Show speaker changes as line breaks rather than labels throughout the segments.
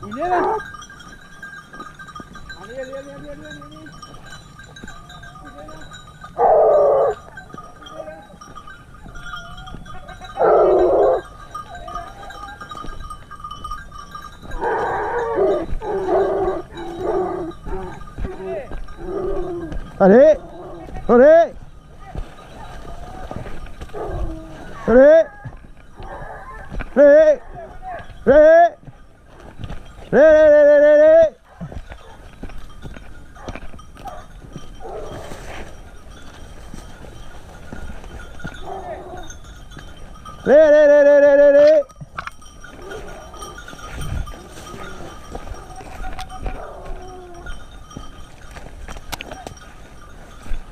Il est là. Allez, allez, allez, allez, allez, allez.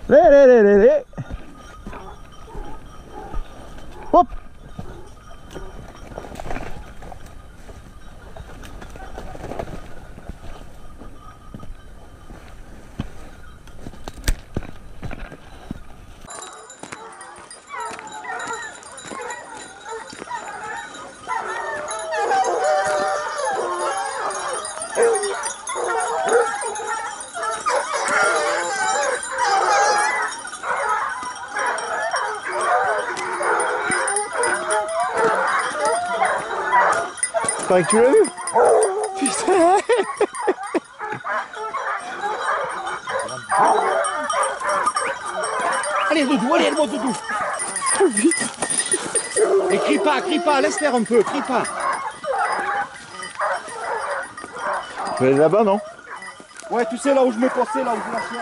Allez, allez, allez, allez, allez, hop. Pareil que tu l'as vu. Putain.
Allez, Doudou, allez, moi, Doudou.
Vite.
Et crie pas, laisse faire un peu, crie pas.
Tu vas aller là-bas, non?
Ouais, tu sais là où je me postais, là où je lâchais.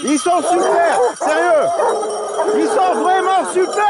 Ils sont super, sérieux. Ils sont vraiment super.